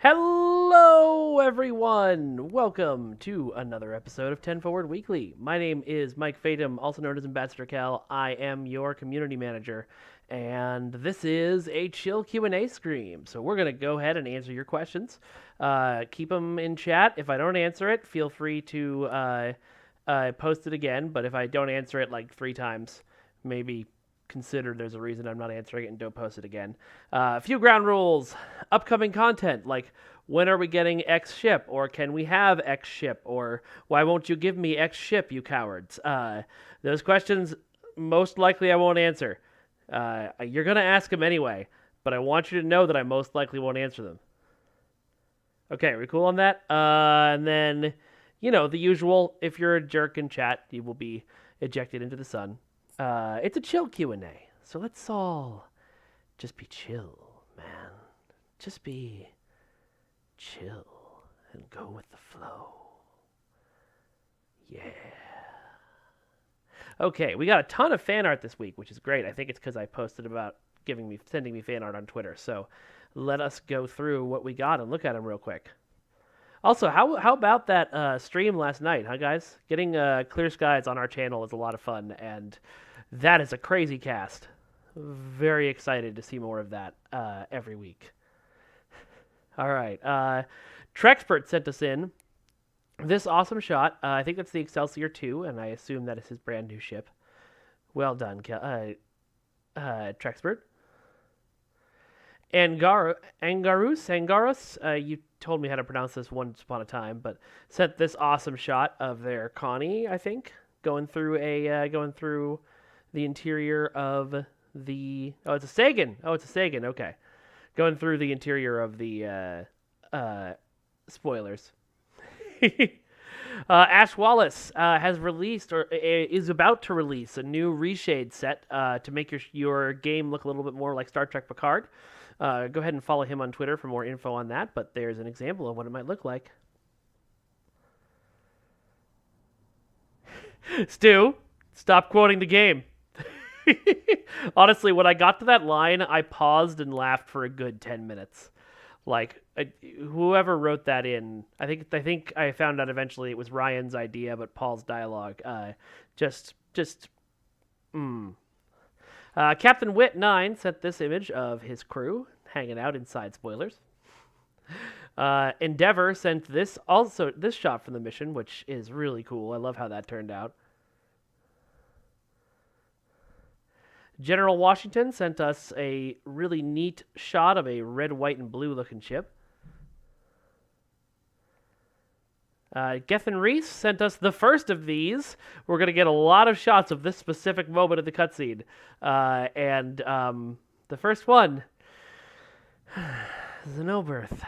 Hello, everyone! Welcome to another episode of 10 Forward Weekly. My name is Mike Fatum, also known as Ambassador Cal. I am your community manager, and this is a chill Q&A stream. So we're going to go ahead and answer your questions. Keep them in chat. If I don't answer it, feel free to post it again, but if I don't answer it like 3 times, maybe consider there's a reason I'm not answering it and don't post it again. A few ground rules. Upcoming content, like when are we getting X ship, or can we have X ship, or why won't you give me X ship, you cowards? Those questions, most likely I won't answer. You're going to ask them anyway, but I want you to know that I most likely won't answer them. Okay, are we cool on that? And then, the usual, if you're a jerk in chat, you will be ejected into the sun. It's a chill Q&A, so let's all just be chill, man. Just be chill and go with the flow. Yeah. Okay, we got a ton of fan art this week, which is great. I think it's because I posted about sending me fan art on Twitter. So let us go through what we got and look at them real quick. Also, how about that stream last night, huh, guys? Getting Clear Skies on our channel is a lot of fun, and that is a crazy cast. Very excited to see more of that every week. All right. Trexpert sent us in this awesome shot. I think that's the Excelsior 2, and I assume that is his brand new ship. Well done, Trexpert. Angarus, you told me how to pronounce this once upon a time, but sent this awesome shot of their Connie, I think, going through the interior of the... Oh, it's a Sagan. Okay. Going through the interior of the spoilers. Ash Wallace has released, or is about to release, a new reshade set to make your game look a little bit more like Star Trek Picard. Go ahead and follow him on Twitter for more info on that, but there's an example of what it might look like. Stu, stop quoting the game. Honestly, when I got to that line, I paused and laughed for a good 10 minutes. Like, whoever wrote that in, I think I found out eventually it was Ryan's idea, but Paul's dialogue, Captain Wit9 sent this image of his crew hanging out inside spoilers. Endeavor sent this shot from the mission, which is really cool. I love how that turned out. General Washington sent us a really neat shot of a red, white, and blue looking ship. Gethin Reese sent us the first of these. We're going to get a lot of shots of this specific moment of the cutscene. And the first one is a no birth.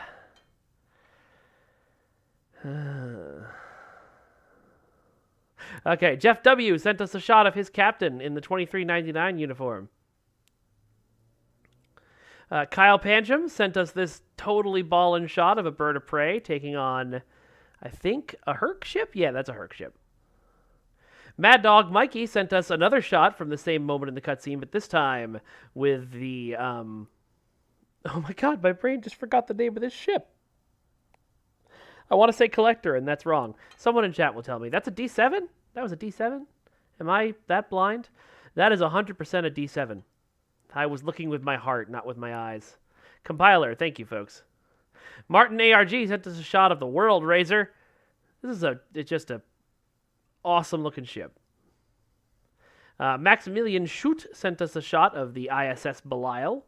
Okay, Jeff W. sent us a shot of his captain in the 2399 uniform. Kyle Pancham sent us this totally ballin' shot of a bird of prey taking on, I think, a Herc ship? Yeah, that's a Herc ship. Mad Dog Mikey sent us another shot from the same moment in the cutscene, but this time with the, oh my god, my brain just forgot the name of this ship. I want to say Collector, and that's wrong. Someone in chat will tell me. That's a D7? That was a D7? Am I that blind? That is 100% a D7. I was looking with my heart, not with my eyes. Compiler, thank you, folks. Martin ARG sent us a shot of the World Razor. It's just a awesome looking ship. Maximilian Schutt sent us a shot of the ISS Belial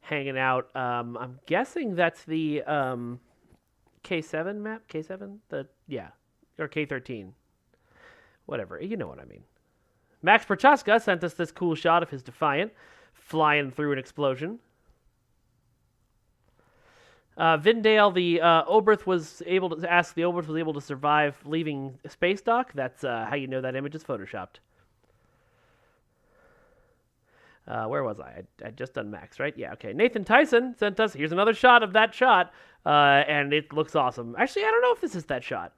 hanging out. I'm guessing that's the K7 map? K7? Or K13. Whatever, you know what I mean. Max Prochaska sent us this cool shot of his Defiant flying through an explosion. Vindale, the Oberth was able to survive leaving space dock. That's how you know that image is photoshopped. Where was I? I'd just done Max, right? Yeah, okay. Nathan Tyson sent us, here's another shot of that shot, and it looks awesome. Actually, I don't know if this is that shot.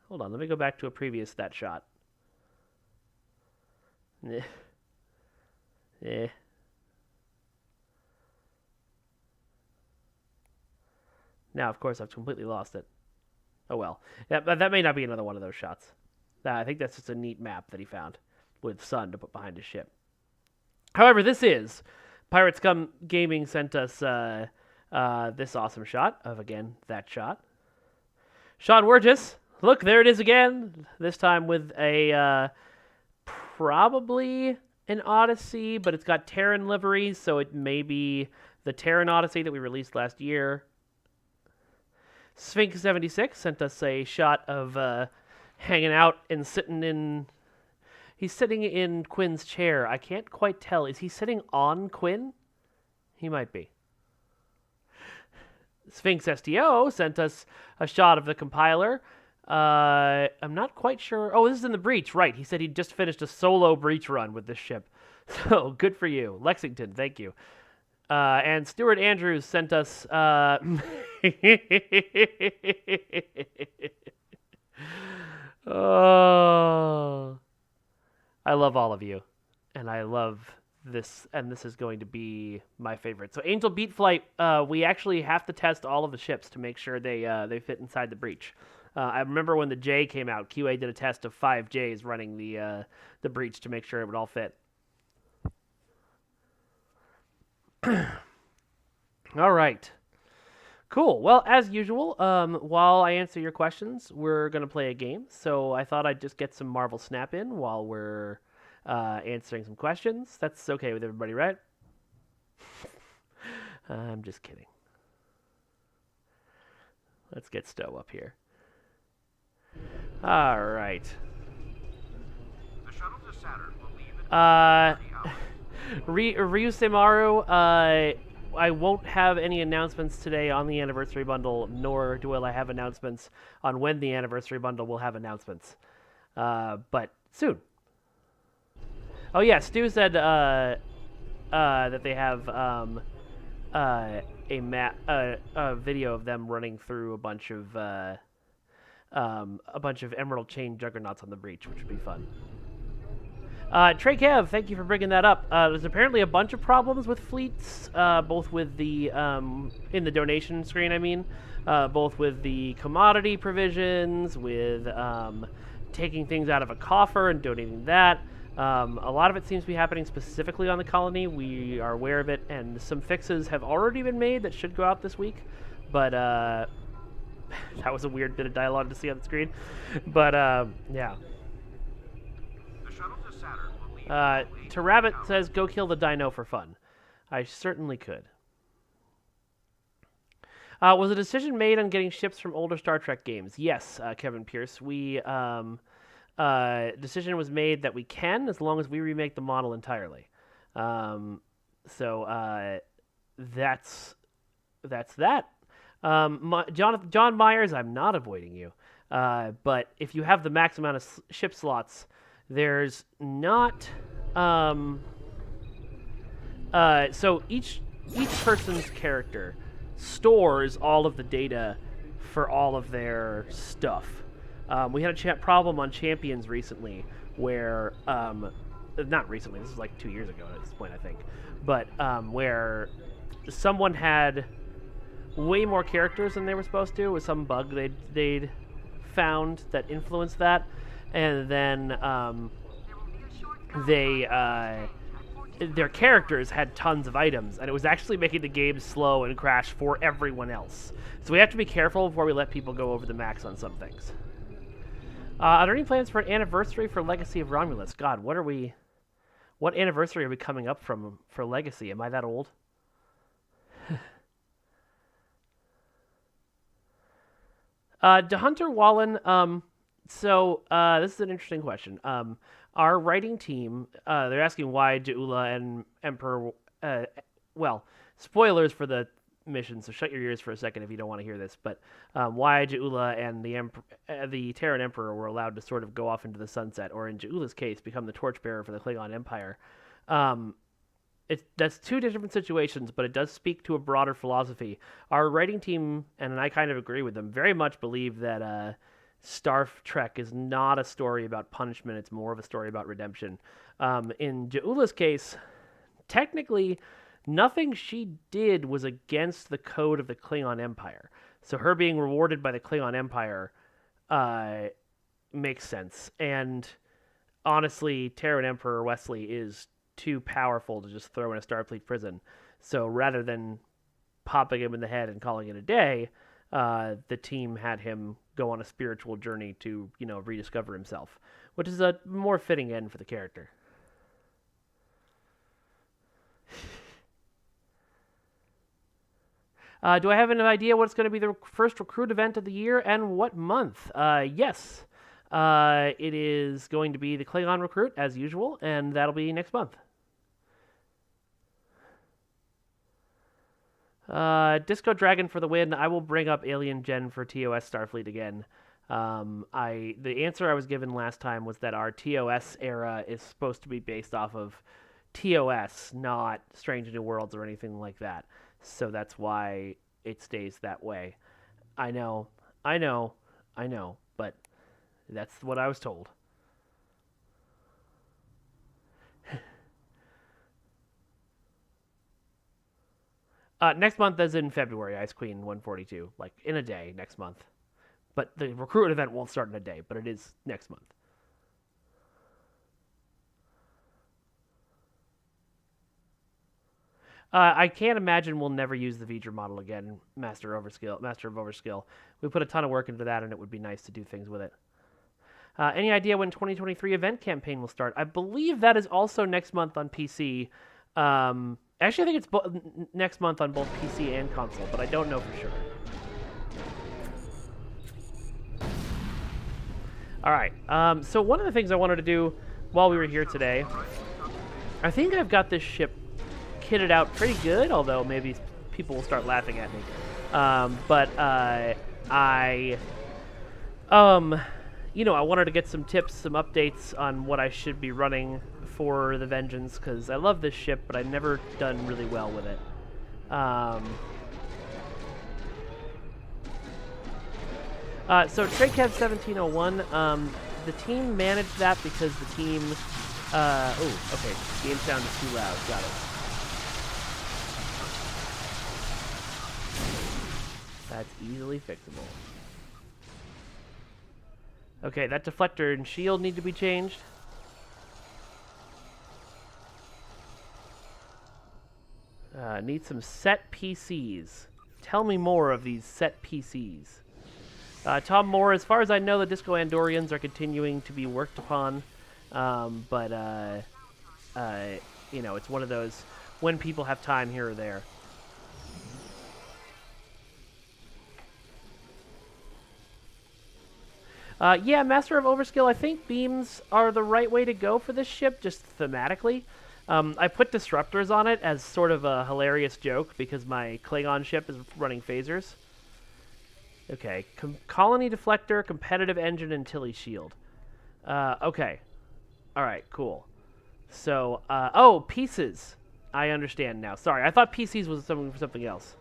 Hold on, let me go back to a previous that shot. Now, of course, I've completely lost it. Oh well. That may not be another one of those shots. I think that's just a neat map that he found with sun to put behind his ship. However, this is Pirate Scum Gaming sent us this awesome shot of, again, that shot. Sean Wurgis, look, there it is again. This time with a probably an Odyssey, but it's got Terran liveries, so it may be the Terran Odyssey that we released last year. Sphinx76 sent us a shot of hanging out and sitting in... He's sitting in Quinn's chair. I can't quite tell. Is he sitting on Quinn? He might be. Sphinx STO sent us a shot of the compiler. I'm not quite sure. Oh, this is in the breach, right. He said he'd just finished a solo breach run with this ship. So, good for you. Lexington, thank you. And Stuart Andrews sent us... Oh... I love all of you, and I love this, and this is going to be my favorite. So Angel Beat Flight, we actually have to test all of the ships to make sure they fit inside the breach. I remember when the J came out, QA did a test of 5 Js running the breach to make sure it would all fit. All right. Cool. Well, as usual, while I answer your questions, we're going to play a game. So I thought I'd just get some Marvel Snap in while we're answering some questions. That's okay with everybody, right? I'm just kidding. Let's get Stowe up here. All right. The shuttle to Saturn will leave in Ryu Semaru, I won't have any announcements today on the anniversary bundle, nor will I have announcements on when the anniversary bundle will have announcements. But soon. Oh yeah, Stu said that they have a video of them running through a bunch of Emerald Chain Juggernauts on the breach, which would be fun. Trey Kev, thank you for bringing that up. There's apparently a bunch of problems with fleets, both with the, in the donation screen, I mean, both with the commodity provisions, with taking things out of a coffer and donating that. A lot of it seems to be happening specifically on the colony. We are aware of it, and some fixes have already been made that should go out this week. But, that was a weird bit of dialogue to see on the screen. But, yeah. To Rabbit says, go kill the dino for fun. I certainly could. Was a decision made on getting ships from older Star Trek games? Yes, Kevin Pierce. Decision was made that we can, as long as we remake the model entirely. That's that. John Myers, I'm not avoiding you. But if you have the max amount of ship slots, there's not... so each person's character stores all of the data for all of their stuff. We had a problem on Champions recently where... not recently, this was like 2 years ago at this point, I think. But where someone had way more characters than they were supposed to with some bug they'd found that influenced that. And then their characters had tons of items, and it was actually making the game slow and crash for everyone else. So we have to be careful before we let people go over the max on some things. Are there any plans for an anniversary for Legacy of Romulus? God, what anniversary are we coming up from for Legacy? Am I that old? DeHunter Wallen, so this is an interesting question. Our writing team, they're asking why Jaula and Emperor, well, spoilers for the mission, so shut your ears for a second if you don't want to hear this, but why Jaula and the Terran Emperor were allowed to sort of go off into the sunset, or in Jaula's case, become the torchbearer for the Klingon Empire. That's two different situations, but it does speak to a broader philosophy. Our writing team, and I kind of agree with them, very much believe that Star Trek is not a story about punishment, it's more of a story about redemption. In Jaula's case, technically, nothing she did was against the code of the Klingon Empire. So her being rewarded by the Klingon Empire uh, makes sense. And honestly, Terran Emperor Wesley is too powerful to just throw in a Starfleet prison. So rather than popping him in the head and calling it a day, the team had him go on a spiritual journey to, rediscover himself, which is a more fitting end for the character. Do I have an idea what's going to be the first recruit event of the year and what month? Yes. It is going to be the Klingon recruit, as usual, and that'll be next month. Disco Dragon for the win. I will bring up Alien Gen for TOS Starfleet again. The answer I was given last time was that our TOS era is supposed to be based off of TOS, not Strange New Worlds or anything like that. So that's why it stays that way. I know, but that's what I was told. Next month is in February, Ice Queen 142, like in a day next month. But the recruit event won't start in a day, but it is next month. I can't imagine we'll never use the V'ger model again, Master of Overskill. We put a ton of work into that, and it would be nice to do things with it. Any idea when 2023 event campaign will start? I believe that is also next month on PC. Actually, I think it's next month on both PC and console, but I don't know for sure. All right. So one of the things I wanted to do while we were here today, I think I've got this ship kitted out pretty good, although maybe people will start laughing at me. I wanted to get some tips, some updates on what I should be running for the Vengeance, because I love this ship, but I've never done really well with it. So TradeCav 1701, the team managed that because the team... okay, game sound is too loud, got it. That's easily fixable. Okay, that deflector and shield need to be changed. Need some set PCs. Tell me more of these set PCs. Tom Moore, as far as I know, the Disco Andorians are continuing to be worked upon. But it's one of those when people have time here or there. Yeah, Master of Overskill, I think beams are the right way to go for this ship, just thematically. I put disruptors on it as sort of a hilarious joke because my Klingon ship is running phasers. Okay, colony deflector, competitive engine, and Tilly shield. Okay. Alright, cool. So, pieces. I understand now. Sorry, I thought PCs was something else.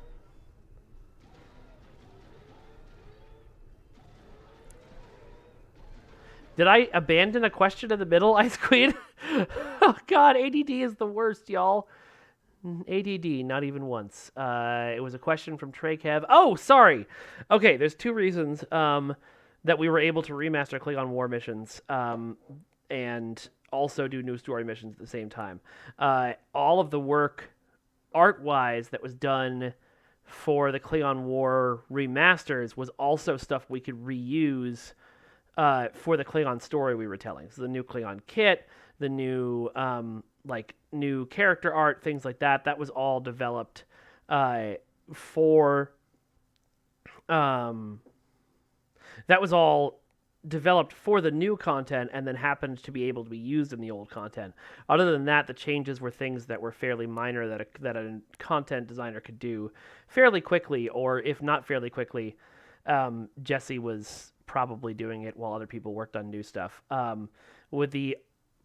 Did I abandon a question in the middle, Ice Queen? Oh god, ADD is the worst, y'all. ADD, not even once. It was a question from TrakeHev. Oh, sorry! Okay, there's two reasons that we were able to remaster Klingon War missions and also do new story missions at the same time. All of the work, art-wise, that was done for the Klingon War remasters was also stuff we could reuse for the Klingon story we were telling. So the new Klingon kit, the new new character art, things like that. That was all developed for the new content and then happened to be able to be used in the old content. Other than that, the changes were things that were fairly minor that a content designer could do fairly quickly, or if not fairly quickly, Jesse was probably doing it while other people worked on new stuff. With the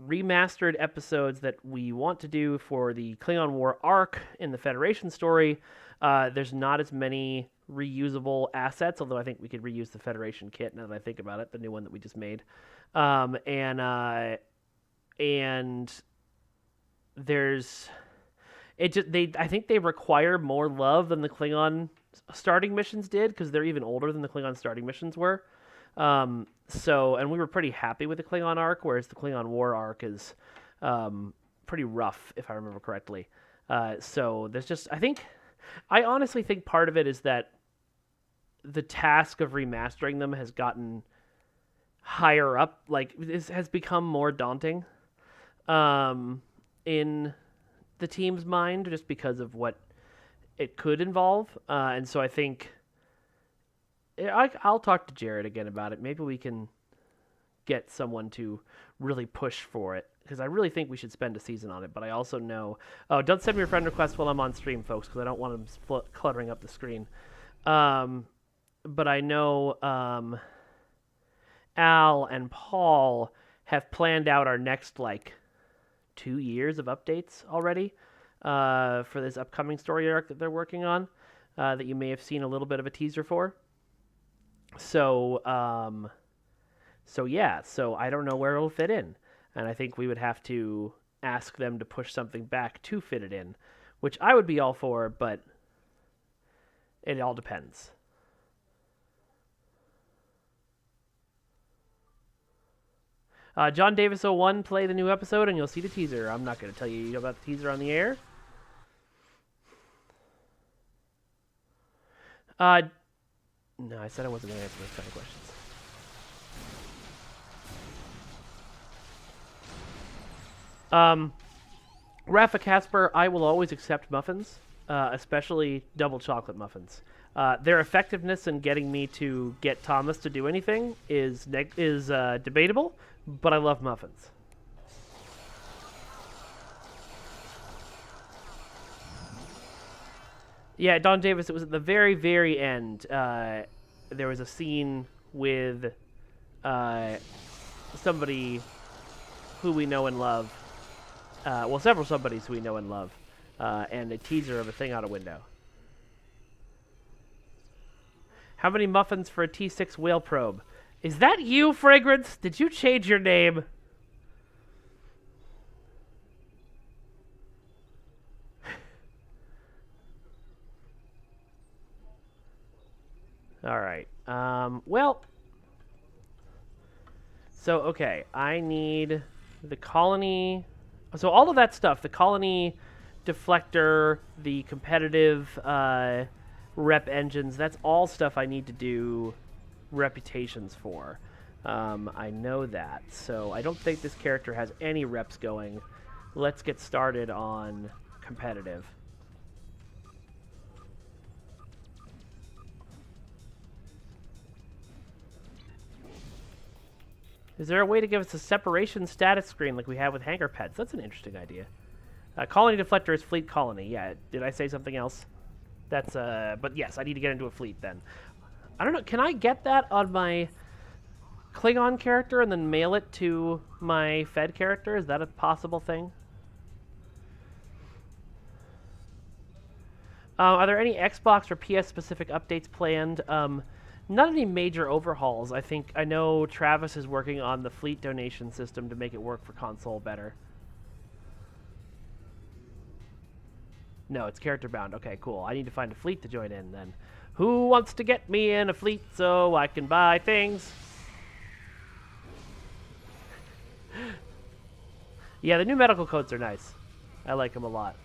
remastered episodes that we want to do for the Klingon War arc in the Federation story, there's not as many reusable assets, although I think we could reuse the Federation kit now that I think about it, the new one that we just made. And there's... I think they require more love than the Klingon starting missions did because they're even older than the Klingon starting missions were. And we were pretty happy with the Klingon arc, whereas the Klingon War arc is pretty rough, if I remember correctly. So there's just, I honestly think part of it is that the task of remastering them has gotten higher up, like, has become more daunting in the team's mind just because of what it could involve. And so I think I'll talk to Jared again about it. Maybe we can get someone to really push for it because I really think we should spend a season on it. But I also know, don't send me a friend request while I'm on stream, folks, because I don't want them cluttering up the screen. But I know Al and Paul have planned out our next 2 years of updates already for this upcoming story arc that they're working on that you may have seen a little bit of a teaser for. So I don't know where it'll fit in. And I think we would have to ask them to push something back to fit it in, which I would be all for, but it all depends. John Davis 01, play the new episode and you'll see the teaser. I'm not going to tell you about the teaser on the air. No, I said I wasn't going to answer those kind of questions. Rafa Casper, I will always accept muffins, especially double chocolate muffins. Their effectiveness in getting me to get Thomas to do anything is debatable, but I love muffins. Yeah, Don Davis, it was at the very, very end. There was a scene with somebody who we know and love. Several somebodies who we know and love. And a teaser of a thing out a window. How many muffins for a T6 whale probe? Is that you, Fragrance? Did you change your name? All right. Okay. I need the colony. So all of that stuff, the colony deflector, the competitive rep engines, that's all stuff I need to do reputations for. I know that. So I don't think this character has any reps going. Let's get started on competitive. Is there a way to give us a separation status screen like we have with Hangar Pets? That's an interesting idea. Colony deflector is fleet colony. Yeah, did I say something else? That's, but yes, I need to get into a fleet then. I don't know, can I get that on my Klingon character and then mail it to my Fed character? Is that a possible thing? Are there any Xbox or PS specific updates planned? Not any major overhauls. I know Travis is working on the fleet donation system to make it work for console better. No, it's character bound. Okay, cool. I need to find a fleet to join in then. Who wants to get me in a fleet so I can buy things? Yeah, the new medical codes are nice. I like them a lot.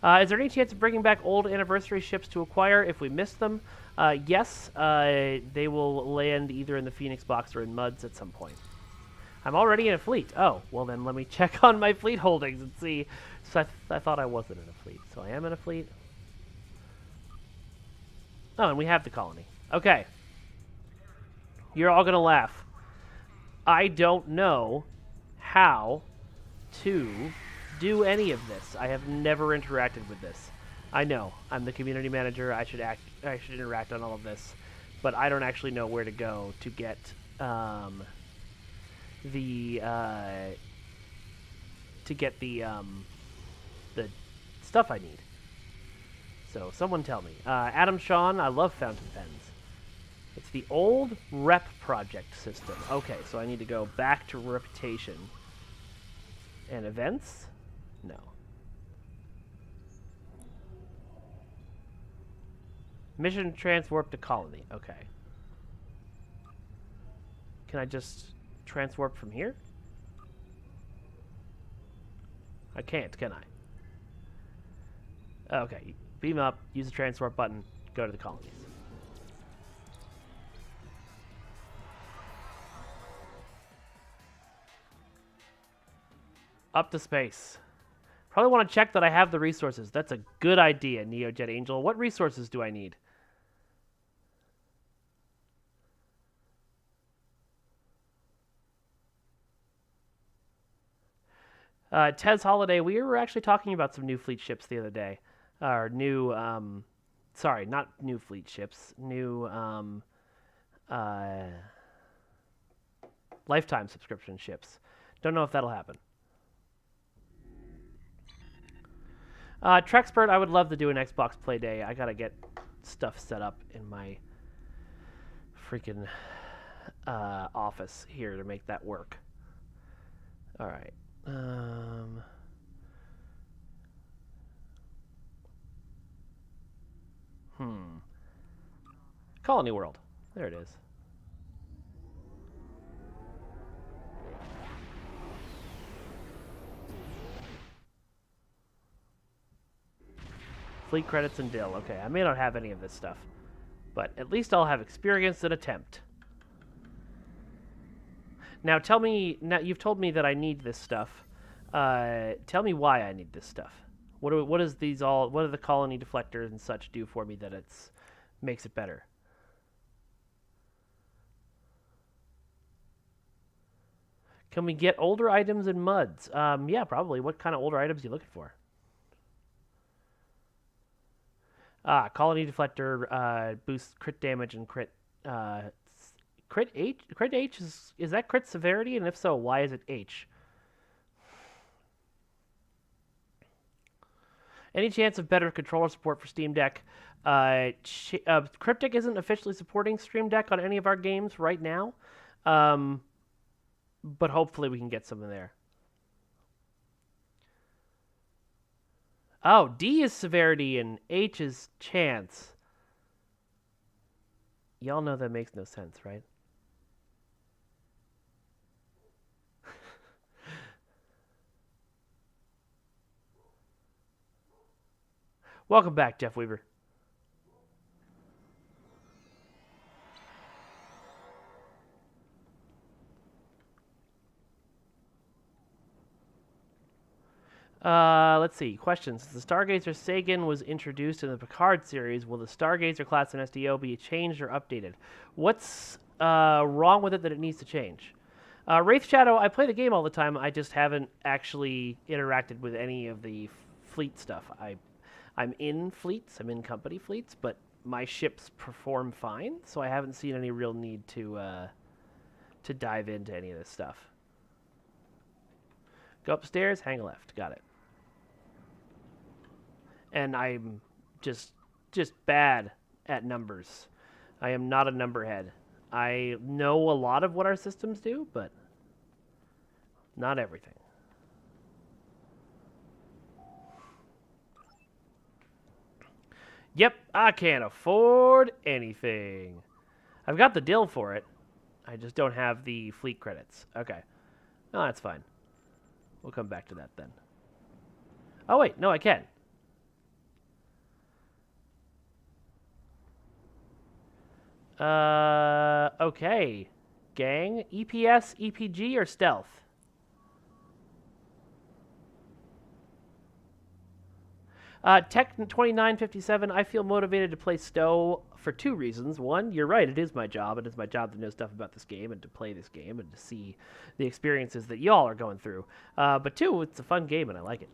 Is there any chance of bringing back old anniversary ships to acquire if we miss them? Yes, they will land either in the Phoenix box or in MUDs at some point. I'm already in a fleet. Oh, well then let me check on my fleet holdings and see. So I thought I wasn't in a fleet. So I am in a fleet. Oh, and we have the colony. Okay. You're all going to laugh. I don't know how to do any of this. I have never interacted with this. I know. I'm the community manager. I should interact on all of this. But I don't actually know where to go to get the stuff I need. So someone tell me. Adam Sean, I love fountain pens. It's the old rep project system. Okay, so I need to go back to reputation and events. No, Mission transwarp to colony. Okay. Can I just transwarp from here? I can't, can I? Okay. Beam up, use the transwarp button, go to the colonies. Up to space. Probably want to check that I have the resources. That's a good idea, NeoJet Angel. What resources do I need? Tez Holiday, we were actually talking about some new fleet ships the other day. Or new, sorry, not new fleet ships. New, lifetime subscription ships. Don't know if that'll happen. Trexpert, I would love to do an Xbox Play Day. I gotta get stuff set up in my freaking office here to make that work. All right. Colony World. There it is. Fleet credits and dill. Okay, I may not have any of this stuff, but at least I'll have experience and attempt. Now tell me, now you've told me that I need this stuff. Tell me why I need this stuff. What do the colony deflectors and such do for me that makes it better? Can we get older items and muds? Yeah, probably. What kind of older items are you looking for? Colony deflector boosts crit damage and crit H. Crit H is that crit severity? And if so, why is it H? Any chance of better controller support for Steam Deck? Cryptic isn't officially supporting Stream Deck on any of our games right now, but hopefully we can get some in there. Oh, D is severity and H is chance. Y'all know that makes no sense, right? Welcome back, Jeff Weaver. Let's see. Questions. Since the Stargazer Sagan was introduced in the Picard series, will the Stargazer class in SDO be changed or updated? What's wrong with it that it needs to change? Wraith Shadow, I play the game all the time. I just haven't actually interacted with any of the fleet stuff. I'm in fleets. I'm in company fleets, but my ships perform fine, so I haven't seen any real need to dive into any of this stuff. Go upstairs, hang left. Got it. And I'm just bad at numbers. I am not a number head. I know a lot of what our systems do, but not everything. Yep, I can't afford anything. I've got the dill for it. I just don't have the fleet credits. Okay. No, that's fine. We'll come back to that then. Oh, wait. No, I can. Okay. Gang, EPS, EPG, or stealth? Tech 2957, I feel motivated to play Stowe for two reasons. One, you're right, it is my job. It is my job to know stuff about this game and to play this game and to see the experiences that y'all are going through. But two, it's a fun game and I like it.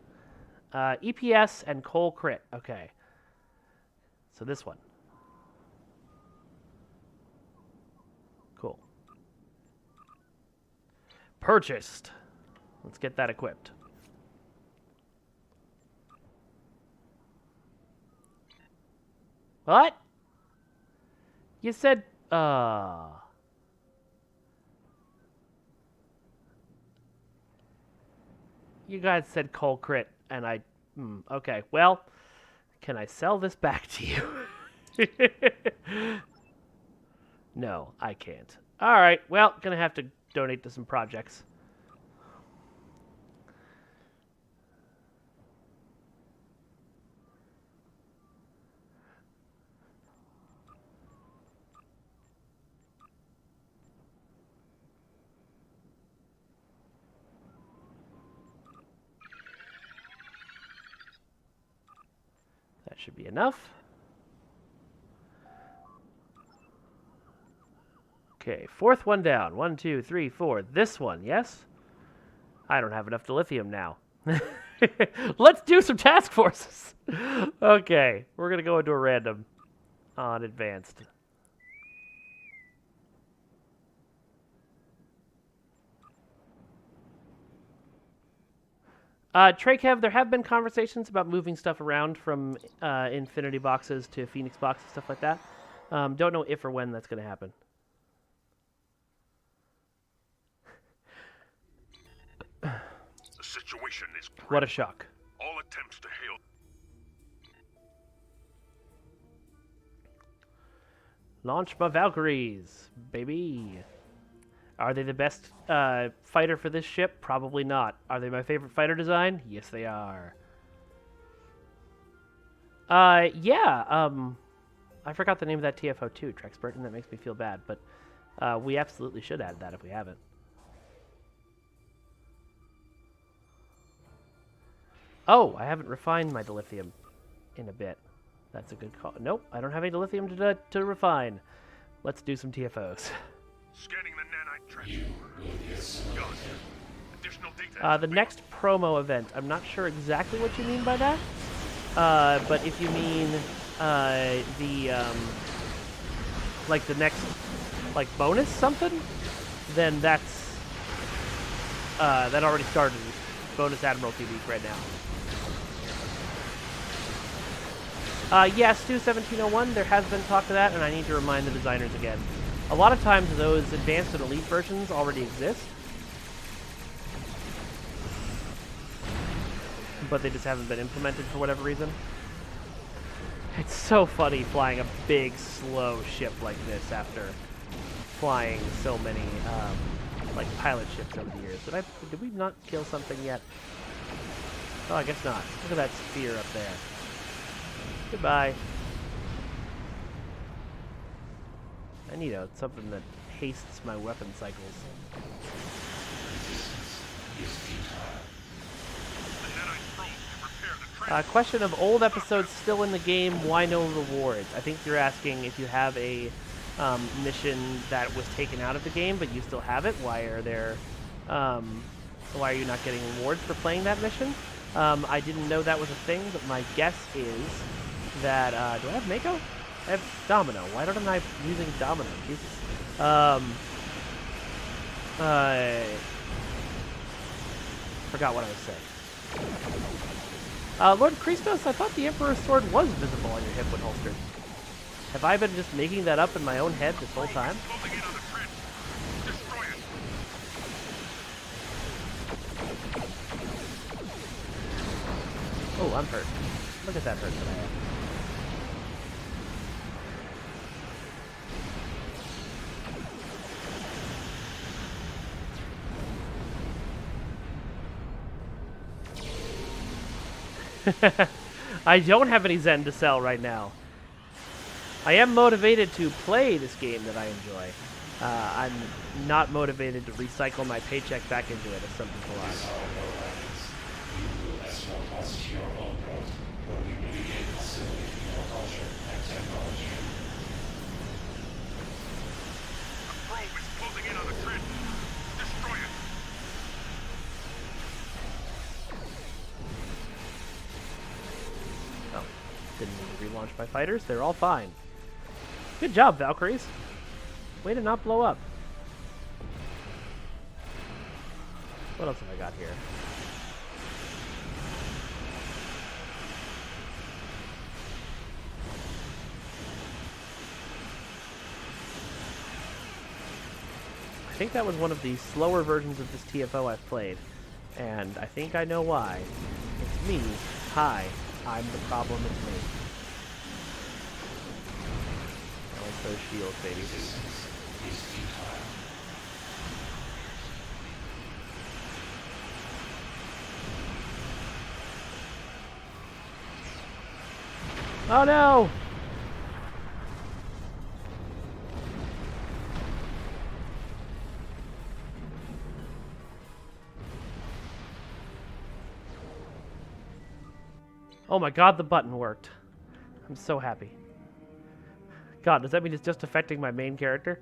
EPS and Cole Crit. Okay. So this one. Cool. Purchased. Let's get that equipped. What? You said, you guys said Cole Crit, and okay. Well, can I sell this back to you? No, I can't. Alright, well, gonna have to donate to some projects. That should be enough. Okay, fourth one down. 1, 2, 3, 4. This one, yes? I don't have enough dilithium now. Let's do some task forces. Okay, we're going to go into a random on advanced. Treykev, there have been conversations about moving stuff around from Infinity boxes to Phoenix boxes, stuff like that. Don't know if or when that's going to happen. The situation is grim. What a shock. All attempts to hail. Launch my Valkyries, baby. Are they the best fighter for this ship? Probably not. Are they my favorite fighter design? Yes, they are. Yeah. I forgot the name of that TFO too, Trexpert, and that makes me feel bad. But we absolutely should add that if we haven't. Oh, I haven't refined my dilithium in a bit. That's a good call. Nope, I don't have any dilithium to refine. Let's do some TFOs. Scanning the nanite trench. Got additional data. The next promo event, I'm not sure exactly what you mean by that. But if you mean like the next like bonus something, then that's that already started. Bonus Admiralty Week right now. Yeah, Stu 1701, there has been talk of that, and I need to remind the designers again. A lot of times those advanced and elite versions already exist, but they just haven't been implemented for whatever reason. It's so funny flying a big, slow ship like this after flying so many like pilot ships over the years. Did we not kill something yet? Oh, I guess not. Look at that sphere up there. Goodbye. I need something that hastes my weapon cycles. Question of old episodes still in the game, why no rewards? I think you're asking if you have a mission that was taken out of the game, but you still have it. Why are you not getting rewards for playing that mission? I didn't know that was a thing, but my guess is that, do I have Mako? I have Domino. Why don't I using Domino? Jesus. Forgot what I was saying. Lord Christos, I thought the Emperor's sword was visible on your hip when holstered. Have I been just making that up in my own head this whole time? Oh, I'm hurt. Look at that hurt that I have. I don't have any Zen to sell right now. I am motivated to play this game that I enjoy. I'm not motivated to recycle my paycheck back into it, as some people are. Didn't need to relaunch my fighters. They're all fine. Good job, Valkyries. Way to not blow up. What else have I got here? I think that was one of the slower versions of this TFO I've played. And I think I know why. It's me. Hi. I'm the problem, it's me. Those shields, baby. Oh no! Oh my god, the button worked. I'm so happy. God, does that mean it's just affecting my main character?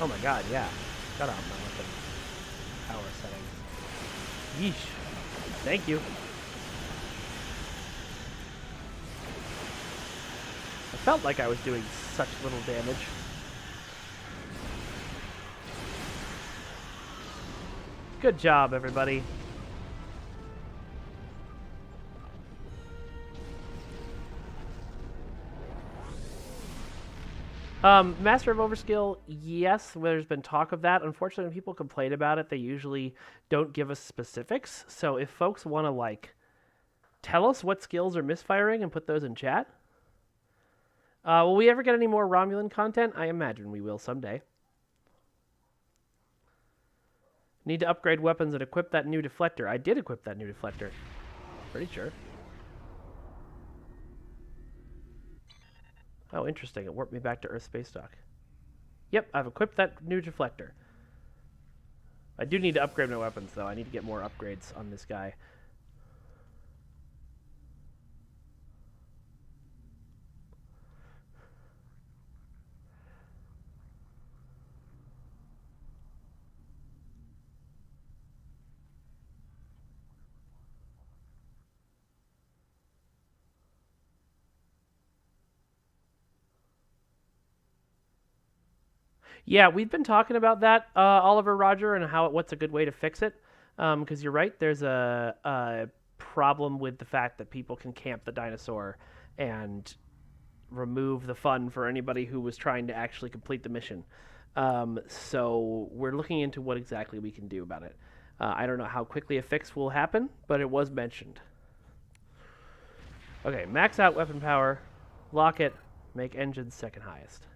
Oh my god, yeah. Shut up, my weapon. Power settings. Yeesh. Thank you. I felt like I was doing such little damage. Good job, everybody. Master of Overskill, yes, there's been talk of that. Unfortunately, when people complain about it, they usually don't give us specifics. So if folks want to, like, tell us what skills are misfiring and put those in chat. Will we ever get any more Romulan content? I imagine we will someday. Need to upgrade weapons and equip that new deflector. I did equip that new deflector. Pretty sure. Oh, interesting. It warped me back to Earth space dock. Yep, I've equipped that new deflector. I do need to upgrade my weapons, though. I need to get more upgrades on this guy. Yeah, we've been talking about that, Oliver Roger, and what's a good way to fix it. Because you're right, there's a problem with the fact that people can camp the dinosaur and remove the fun for anybody who was trying to actually complete the mission. So we're looking into what exactly we can do about it. I don't know how quickly a fix will happen, but it was mentioned. Okay, max out weapon power, lock it, make engines second highest.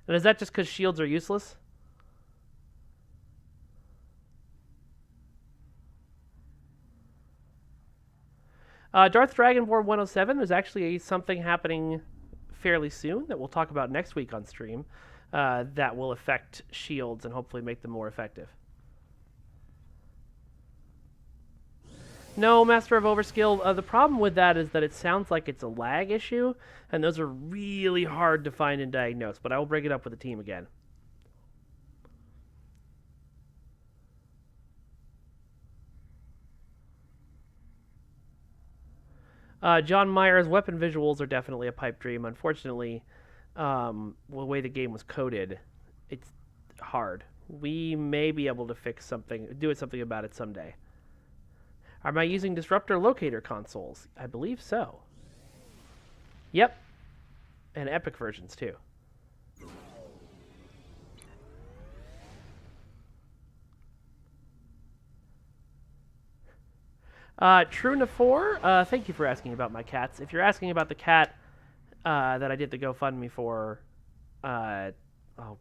And is that just because shields are useless? Darth Dragonborn 107 is actually something happening fairly soon that we'll talk about next week on stream that will affect shields and hopefully make them more effective. No, Master of Overskill. The problem with that is that it sounds like it's a lag issue, and those are really hard to find and diagnose, but I will bring it up with the team again. John Myers' weapon visuals are definitely a pipe dream. Unfortunately, the way the game was coded, it's hard. We may be able to fix something, do something about it someday. Am I using disruptor locator consoles? I believe so. Yep. And epic versions, too. Truna4, thank you for asking about my cats. If you're asking about the cat that I did the GoFundMe for, oh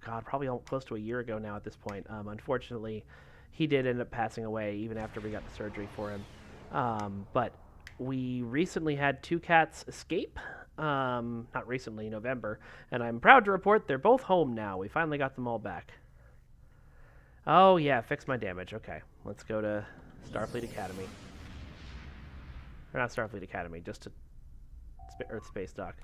god, probably close to a year ago now at this point, unfortunately, he did end up passing away even after we got the surgery for him. But we recently had 2 cats escape. Not recently, November. And I'm proud to report they're both home now. We finally got them all back. Oh, yeah, fix my damage. Okay, let's go to Starfleet Academy. Or not Starfleet Academy, just to Earth Space Dock.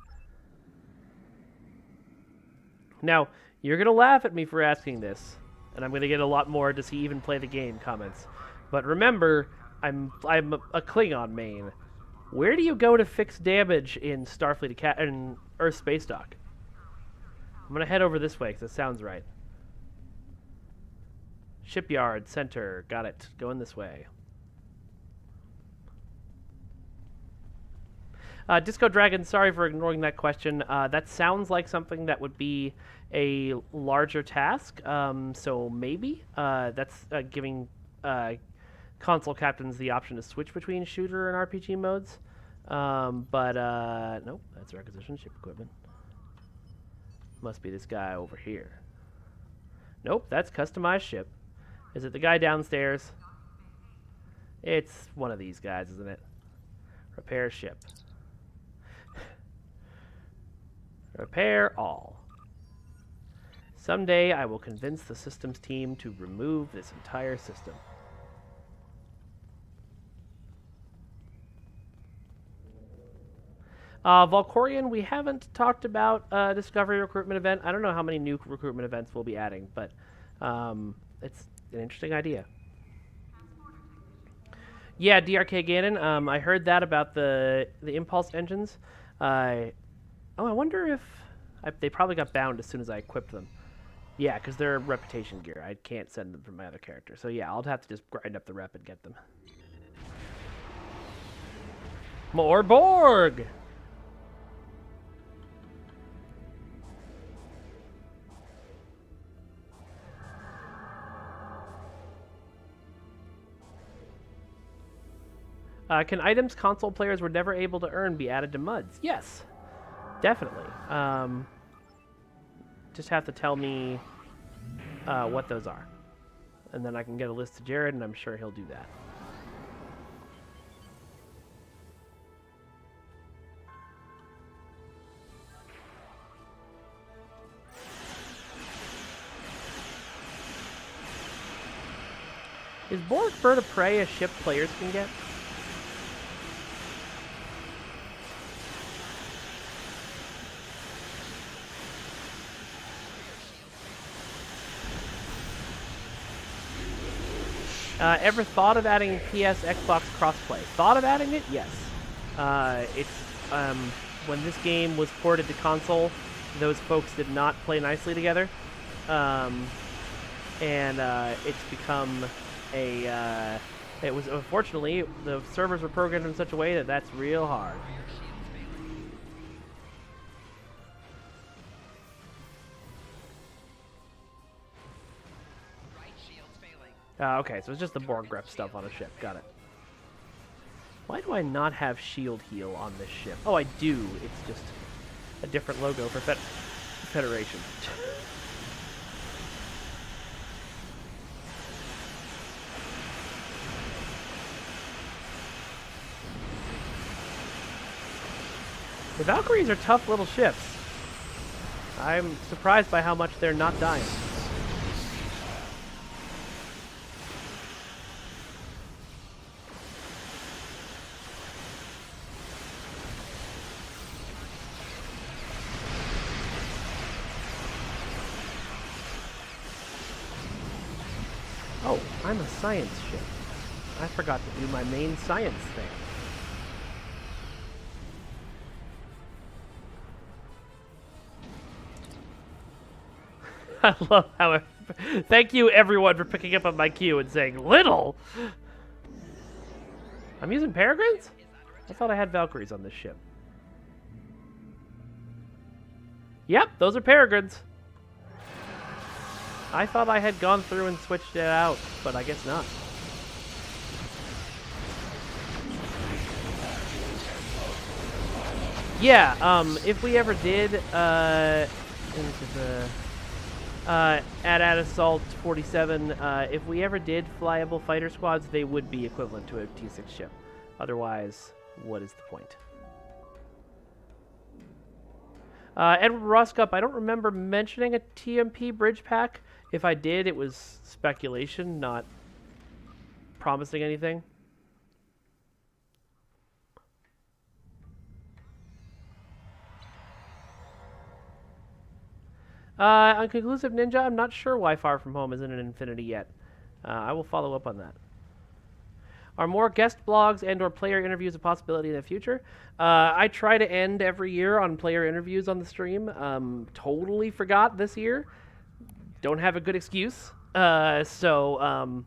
Now, you're going to laugh at me for asking this, and I'm going to get a lot more does he even play the game comments. But remember, I'm a Klingon main. Where do you go to fix damage in in Earth Space Dock? I'm going to head over this way because it sounds right. Shipyard, center, got it. Going this way. Disco Dragon, sorry for ignoring that question. That sounds like something that would be a larger task. So maybe that's giving console captains the option to switch between shooter and RPG modes. But nope, that's requisition ship equipment. Must be this guy over here. Nope, that's customized ship. Is it the guy downstairs? It's one of these guys, isn't it? Repair ship. Repair all. Someday I will convince the systems team to remove this entire system. Valkorian, we haven't talked about Discovery recruitment event. I don't know how many new recruitment events we'll be adding, but it's an interesting idea. Yeah, DRK Ganon. I heard that about the impulse engines. I wonder if they probably got bound as soon as I equipped them. Yeah, because they're reputation gear. I can't send them from my other character. So yeah, I'll have to just grind up the rep and get them. More Borg! Can items console players were never able to earn be added to MUDs? Yes, definitely. Just have to tell me what those are. And then I can get a list to Jared, and I'm sure he'll do that. Is Borg Bird of Prey a ship players can get? Ever thought of adding PS Xbox crossplay? Thought of adding it? Yes. It's when this game was ported to console, those folks did not play nicely together, and it's become a. It was unfortunately the servers were programmed in such a way that that's real hard. Okay, so it's just the Borg rep stuff on a ship. Got it. Why do I not have shield heal on this ship? Oh, I do. It's just a different logo for Federation. The Valkyries are tough little ships. I'm surprised by how much they're not dying. Oh, I'm a science ship. I forgot to do my main science thing. I love how thank you everyone for picking up on my cue and saying little. I'm using Peregrines? I thought I had Valkyries on this ship. Yep, those are Peregrines. I thought I had gone through and switched it out, but I guess not. Yeah, if we ever did, at Assault 47, if we ever did flyable fighter squads, they would be equivalent to a T6 ship. Otherwise, what is the point? Edward Roscup, I don't remember mentioning a TMP bridge pack. If I did, it was speculation, not promising anything. On Conclusive Ninja, I'm not sure why Far From Home isn't an Infinity yet. I will follow up on that. Are more guest blogs and or player interviews a possibility in the future? I try to end every year on player interviews on the stream. Totally forgot this year. Don't have a good excuse. So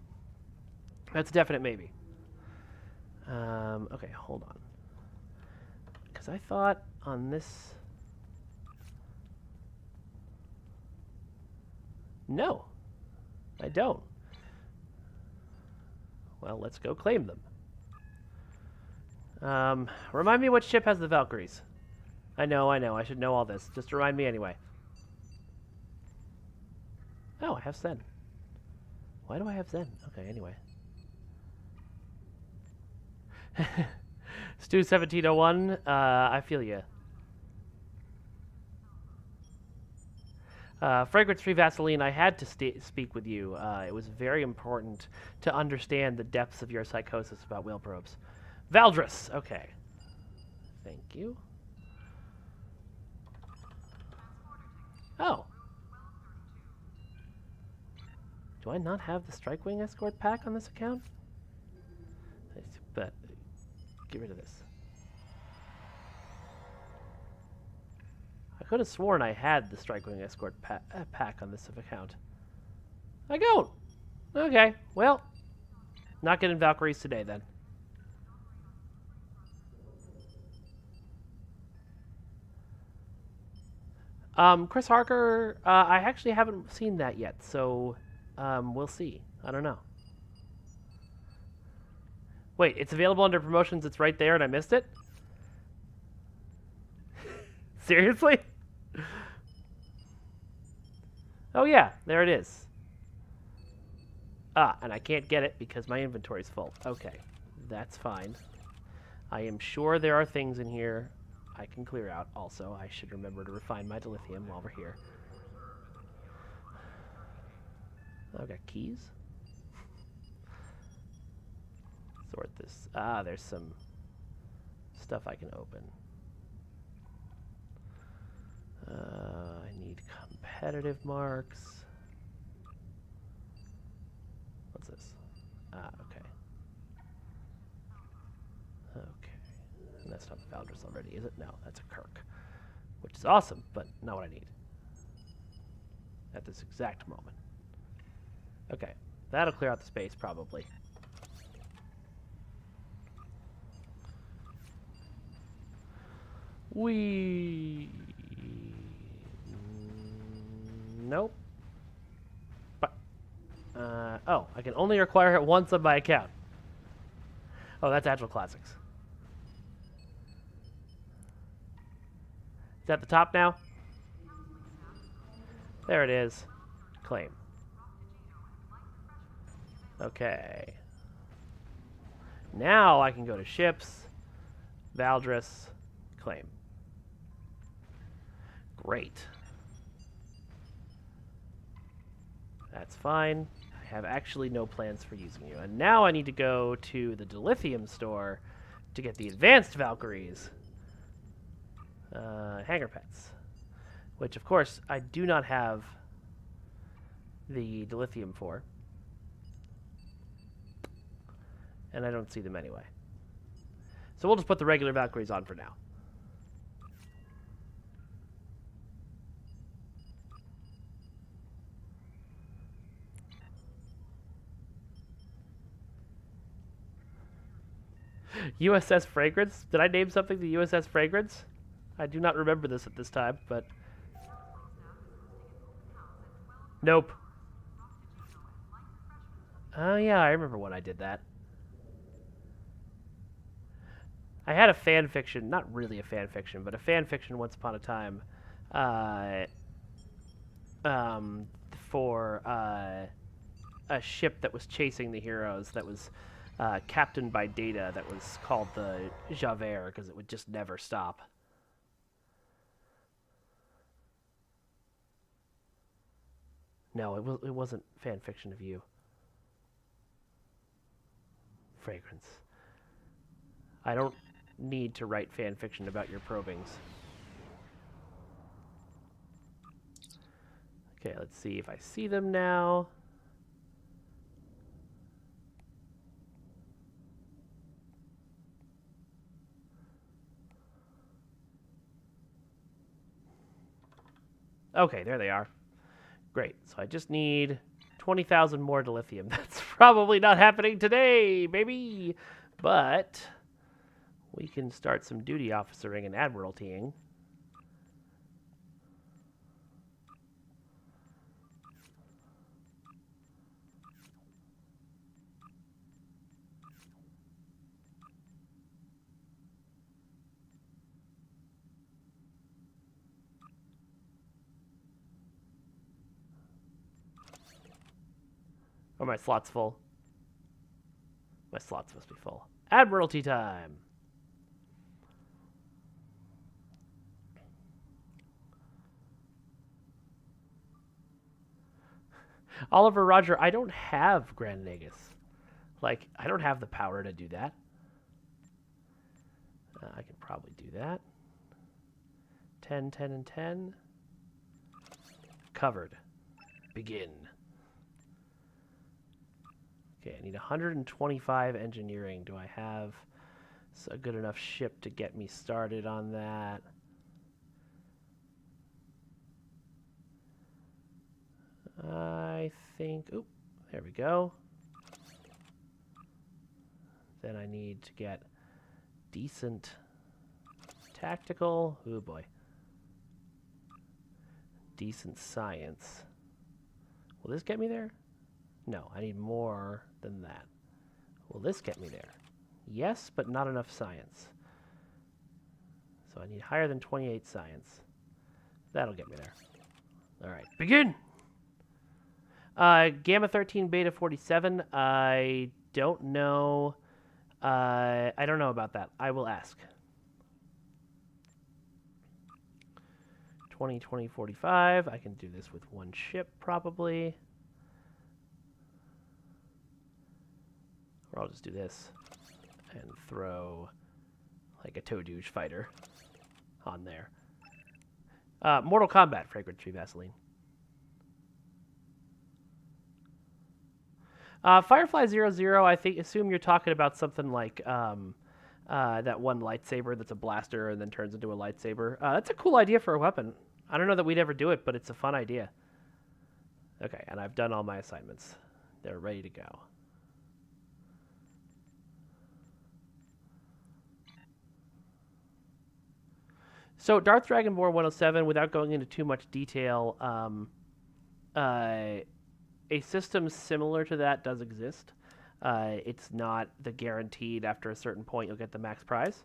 that's a definite maybe. Okay, hold on. Because I thought on this... No, I don't. Well, let's go claim them. Remind me what ship has the Valkyries. I know. I should know all this. Just remind me anyway. Oh, I have Zen. Why do I have Zen? Okay, anyway. Stu 1701, I feel ya. Fragrance-free Vaseline, I had to speak with you. It was very important to understand the depths of your psychosis about whale probes. Valdris, okay. Thank you. Oh. Do I not have the Strikewing Escort pack on this account? But get rid of this. I could have sworn I had the Strikewing Escort pack on this account. I don't. Okay, well, not getting Valkyries today then. Chris Harker, I actually haven't seen that yet, so we'll see. I don't know. Wait, it's available under promotions. It's right there and I missed it? Seriously? Oh yeah, there it is. Ah, and I can't get it because my inventory's full. Okay, that's fine. I am sure there are things in here I can clear out. Also, I should remember to refine my dilithium while we're here. I've got keys. Sort this. Ah, there's some stuff I can open. I need competitive marks. What's this? Ah, okay. Okay. And that's not the Valdris already, is it? No, that's a Kirk. Which is awesome, but not what I need. At this exact moment. Okay. That'll clear out the space, probably. Nope. But, oh, I can only acquire it once on my account. Oh, that's Agile Classics. Is that the top now? There it is. Claim. Okay. Now I can go to ships, Valdris, claim. Great. That's fine. I have actually no plans for using you. And now I need to go to the dilithium store to get the advanced Valkyries. Hangar pets. Which, of course, I do not have the dilithium for. And I don't see them anyway. So we'll just put the regular Valkyries on for now. USS Fragrance? Did I name something the USS Fragrance? I do not remember this at this time, but... Nope. Oh yeah, I remember when I did that. I had a fan fiction, not really a fan fiction, but a fan fiction once upon a time, for a ship that was chasing the heroes that was captained by Data, that was called the Javert because it would just never stop. No, it wasn't fan fiction of you. Fragrance. I don't need to write fan fiction about your probings. Okay, let's see if I see them now. Okay, there they are. Great. So I just need 20,000 more dilithium. That's probably not happening today, baby. But we can start some duty officering and admiraltying. Or my slot's full. My slots must be full. Admiralty time! Oliver Roger, I don't have Grand Nagus. Like, I don't have the power to do that. I can probably do that. 10, 10, and 10. Covered. Begin. Okay, I need 125 engineering. Do I have a good enough ship to get me started on that? I think... Oop, there we go. Then I need to get decent tactical. Oh boy. Decent science. Will this get me there? No, I need more than that. Will this get me there? Yes, but not enough science. So I need higher than 28 science. That'll get me there. All right, begin! Gamma 13, Beta 47. I don't know. I don't know about that. I will ask. 20, 20, 45. I can do this with one ship, probably. Or I'll just do this and throw like a Toadouche fighter on there. Mortal Kombat, Fragrant Tree Vaseline. Firefly 00, I assume you're talking about something like that one lightsaber that's a blaster and then turns into a lightsaber. That's a cool idea for a weapon. I don't know that we'd ever do it, but it's a fun idea. Okay, and I've done all my assignments. They're ready to go. So Darth Dragonborn 107, without going into too much detail, a system similar to that does exist. It's not the guaranteed after a certain point you'll get the max prize,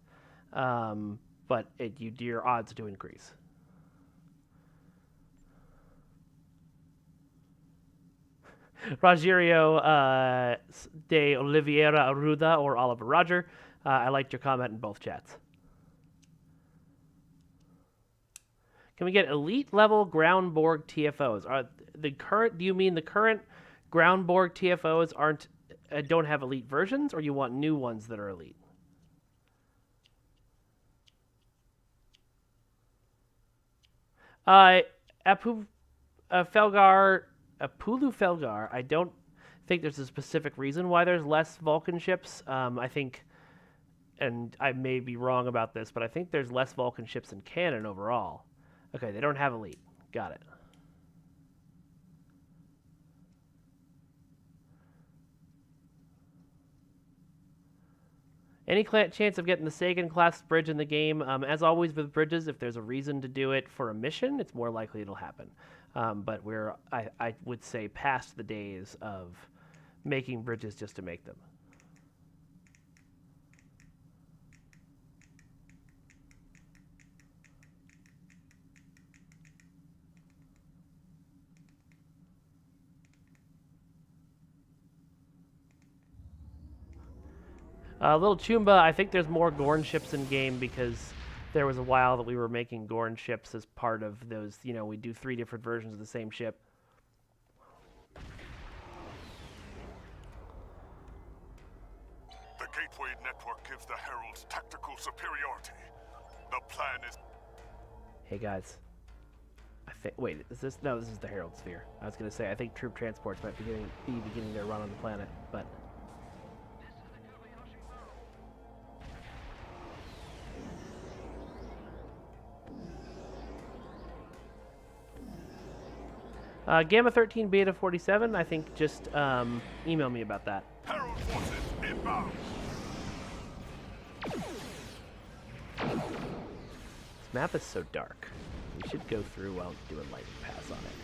but your odds do increase. Rogerio de Oliveira Arruda or Oliver Roger, I liked your comment in both chats. Can we get elite level ground Borg TFOs? Do you mean the current ground Borg TFOs don't have elite versions, or you want new ones that are elite? Apulu Felgar, I don't think there's a specific reason why there's less Vulcan ships. I think, and I may be wrong about this, but I think there's less Vulcan ships in canon overall. Okay, they don't have elite. Got it. Any chance of getting the Sagan-class bridge in the game? As always with bridges, if there's a reason to do it for a mission, it's more likely it'll happen. But I would say, past the days of making bridges just to make them. Little Chumba, I think there's more Gorn ships in game because there was a while that we were making Gorn ships as part of those, we do 3 different versions of the same ship. The Gateway Network gives the Heralds tactical superiority. The plan is... Hey guys. Wait, is this? No, this is the Herald Sphere. I was going to say, I think troop transports might be beginning their run on the planet, but... Gamma 13 Beta 47, I think just email me about that. Herald forces inbound. map is so dark. We should go through while doing lightning pass on it.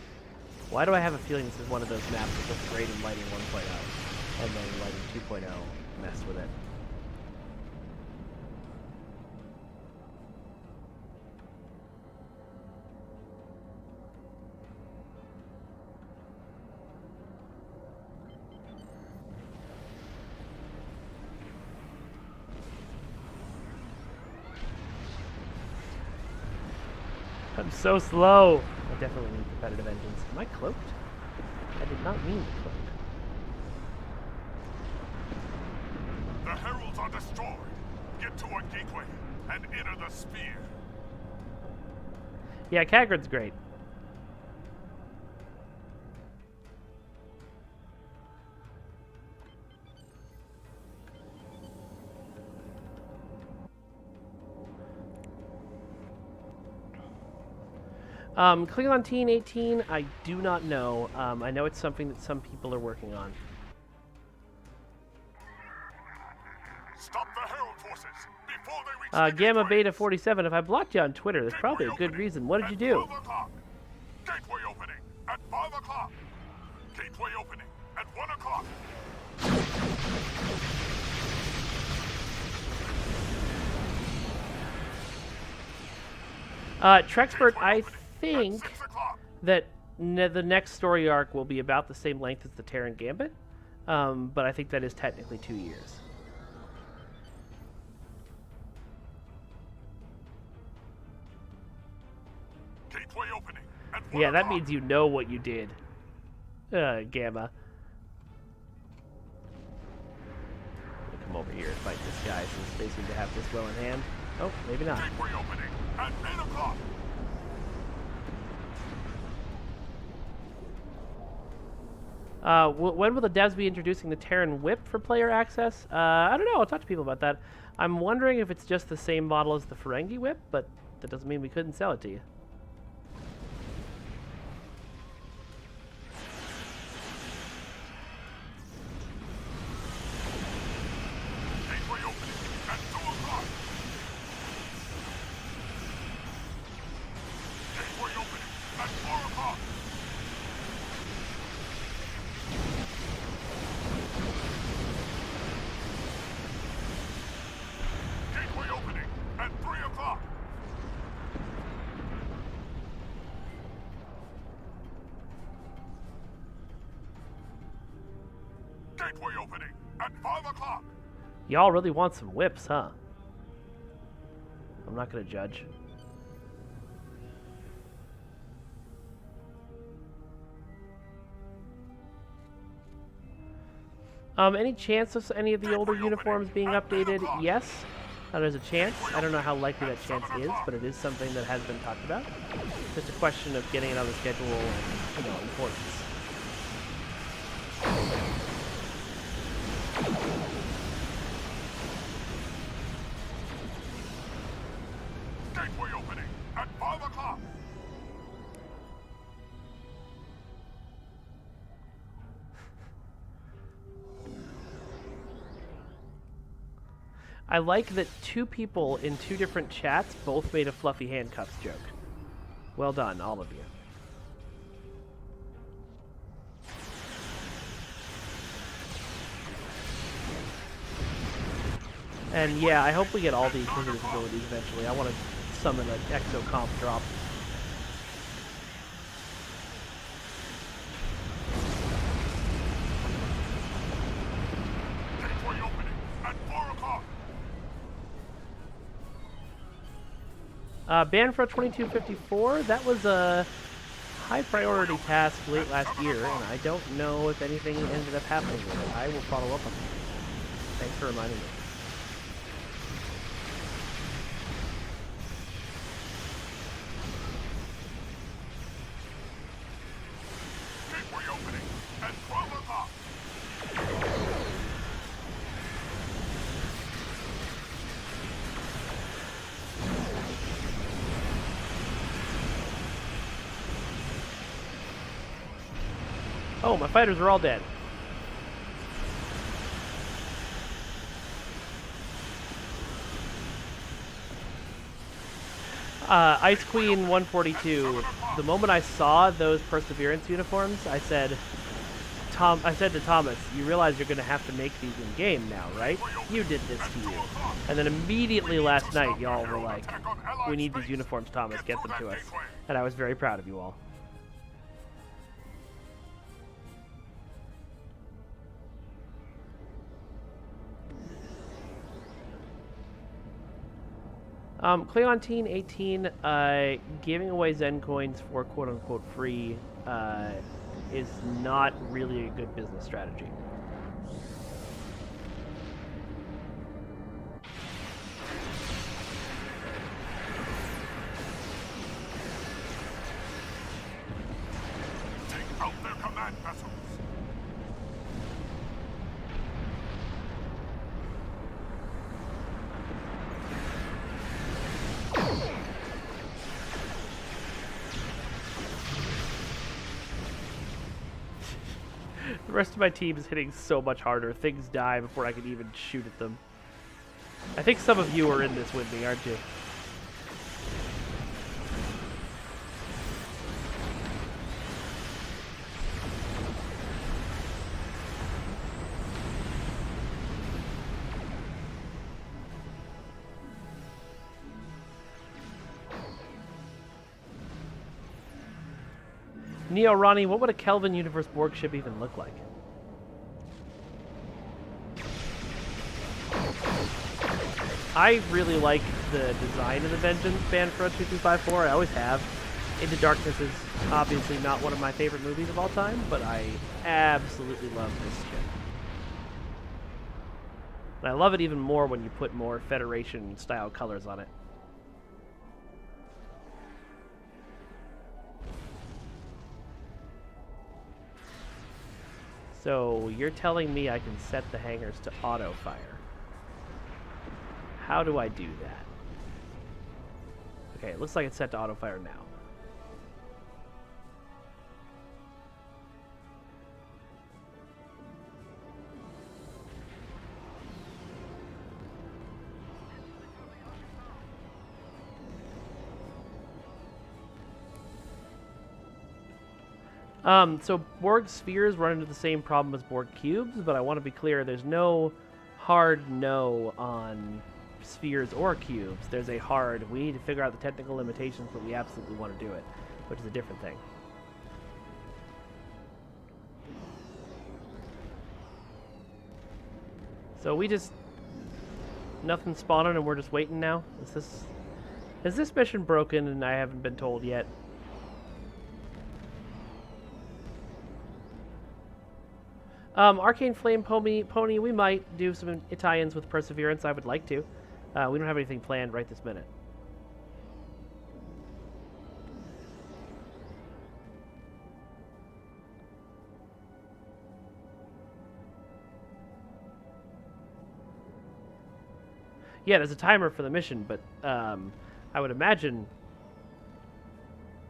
Why do I have a feeling this is one of those maps that was great in Lighting 1.0, and then Lighting 2.0 messed with it? I'm so slow. I definitely need competitive engines. Am I cloaked? I did not mean to cloak. The heralds are destroyed. Get to a gateway and enter the sphere. Yeah, Kagran's great. Klingon Teen 18, I do not know. I know it's something that some people are working on. Stop the herald forces before they reach the Gamma gateway. Beta 47, if I blocked you on Twitter, that's probably a good reason. What did you do? 12 o'clock. Gateway opening at 5 o'clock. Gateway opening at 1 o'clock. Trexpert, I At think 6 o'clock. that the next story arc will be about the same length as the Terran Gambit, but I think that is technically 2 years. Gateway opening at 1 Yeah, that o'clock. means you know what you did, Gamma. I'll come over here and fight this guy since they seem to have this well in hand. Oh, maybe not. Gateway opening at 8 o'clock. When will the devs be introducing the Terran Whip for player access? I don't know. I'll talk to people about that. I'm wondering if it's just the same model as the Ferengi Whip, but that doesn't mean we couldn't sell it to you. Gateway opening at 2 o'clock. Gateway opening at 4 o'clock. Gateway opening at 3 o'clock. Gateway opening at 5 o'clock. Y'all really want some whips, huh? I'm not gonna judge. Any chance of any of the older uniforms being updated? Yes. There's a chance. I don't know how likely that chance is, but it is something that has been talked about. Just a question of getting it on the schedule and, importance. Gateway opening at 5 o'clock. I like that two people in two different chats both made a fluffy handcuffs joke. Well done, all of you. And yeah, I hope we get all the Inquisitor's abilities eventually. I want to summon an Exo Comp drop. Gateway opening at 4 o'clock. Banfro 2254, that was a high priority task late last year, and I don't know if anything ended up happening with it. I will follow up on it. Thanks for reminding me. Gateway opening at 12 o'clock. Oh, my fighters are all dead. Ice Queen 142. The moment I saw those Perseverance uniforms, I said to Thomas, "You realize you're going to have to make these in game now, right? You did this to you." And then immediately last night, y'all were like, "We need these uniforms, Thomas. Get them to us." And I was very proud of you all. Cleontine 18, giving away Zen coins for quote-unquote free is not really a good business strategy. Take out their command vessels. The rest of my team is hitting so much harder. Things die before I can even shoot at them. I think some of you are in this with me, aren't you? Neo Ronnie, what would a Kelvin Universe Borg ship even look like? I really like the design of the Vengeance Banfro 2254. I always have. Into Darkness is obviously not one of my favorite movies of all time, but I absolutely love this ship. And I love it even more when you put more Federation-style colors on it. So, you're telling me I can set the hangars to auto-fire. How do I do that? Okay, it looks like it's set to auto-fire now. So Borg spheres run into the same problem as Borg cubes, but I want to be clear, there's no hard no on spheres or cubes. There's a hard, we need to figure out the technical limitations, but we absolutely want to do it, which is a different thing. So we just, nothing's spawning and we're just waiting now? Is this mission broken and I haven't been told yet? Arcane Flame Pony, we might do some Italians with Perseverance. I would like to. We don't have anything planned right this minute. Yeah, there's a timer for the mission, but I would imagine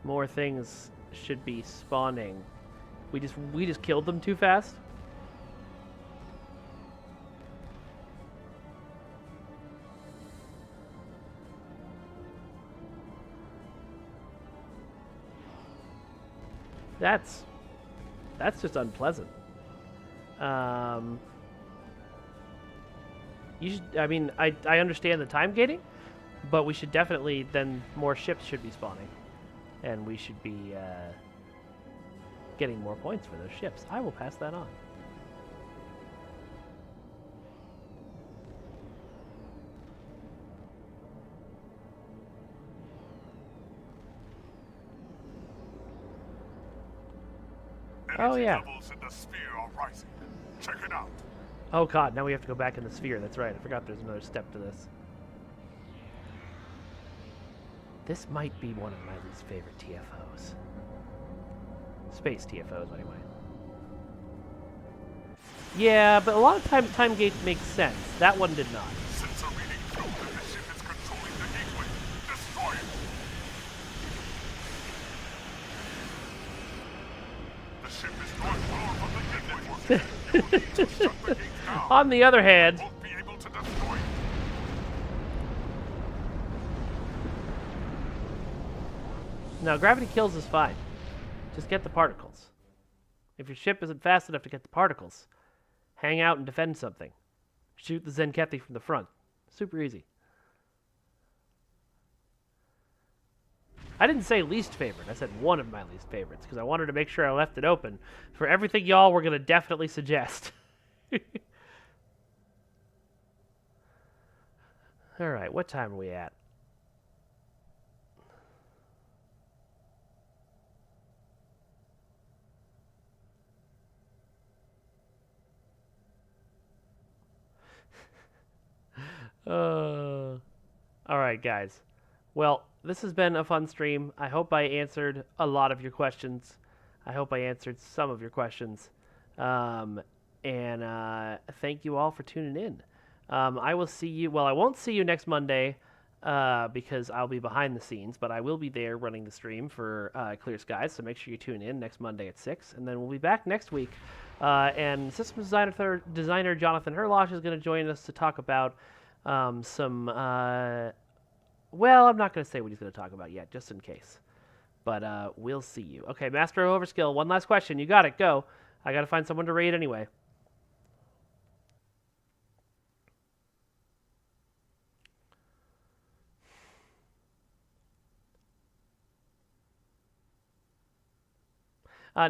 more things should be spawning. We just killed them too fast. That's just unpleasant. You should, I mean, I understand the time gating, but we should definitely, then more ships should be spawning. And we should be getting more points for those ships. I will pass that on. Oh, yeah. Levels in the sphere are rising. Check it out. Oh god, now we have to go back in the sphere. That's right. I forgot there's another step to this. This might be one of my least favorite TFOs. Space TFOs, anyway. Yeah, but a lot of time gate makes sense. That one did not. Sensor reading prove that the ship is controlling the gateway. Destroy it. The ship is drawing power from the gateway. You need to shut the gates down. On the other hand, Won't be able to destroy it. No, gravity kills is fine. Just get the particles. If your ship isn't fast enough to get the particles, hang out and defend something. Shoot the Zenkethi from the front. Super easy. I didn't say least favorite. I said one of my least favorites because I wanted to make sure I left it open for everything y'all were going to definitely suggest. All right, what time are we at? All right, guys. Well, this has been a fun stream. I hope I answered a lot of your questions. I hope I answered some of your questions. And thank you all for tuning in. I will see you. Well, I won't see you next Monday because I'll be behind the scenes, but I will be there running the stream for Clear Skies. So make sure you tune in next Monday at 6, and then we'll be back next week. And systems designer Jonathan Herlosh is going to join us to talk about some. Well, I'm not going to say what he's going to talk about yet, just in case. But we'll see you. Okay, Master of Overskill. One last question. You got it. Go. I got to find someone to raid anyway.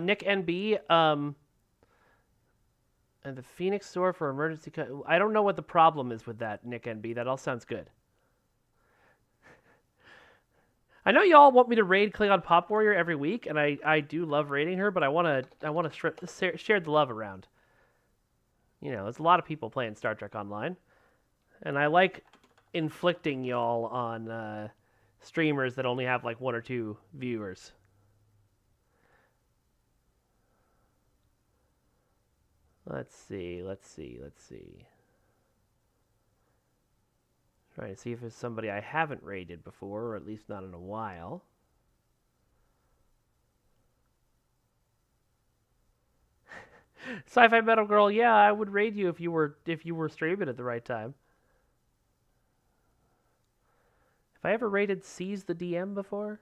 Nick NB, and the Phoenix store for emergency. I don't know what the problem is with that, Nick NB. That all sounds good. I know y'all want me to raid Klingon Pop Warrior every week, and I do love raiding her, but I want to share the love around. You know, there's a lot of people playing Star Trek Online, and I like inflicting y'all on streamers that only have like 1 or 2 viewers. Let's see. Trying to see if there's somebody I haven't raided before, or at least not in a while. Sci-Fi Metal Girl, yeah, I would raid you if you were streaming at the right time. Have I ever raided Seize the DM before?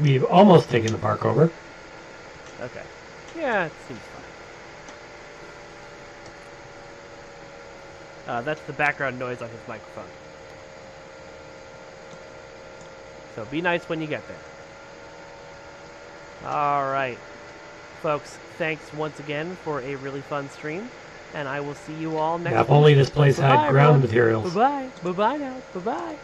We've almost taken the park over. Okay. Yeah, it seems fine. That's the background noise on his microphone. So be nice when you get there. All right. Folks, thanks once again for a really fun stream, and I will see you all next week. If only this place had ground everyone. materials. Bye-bye. Bye-bye now. Bye-bye.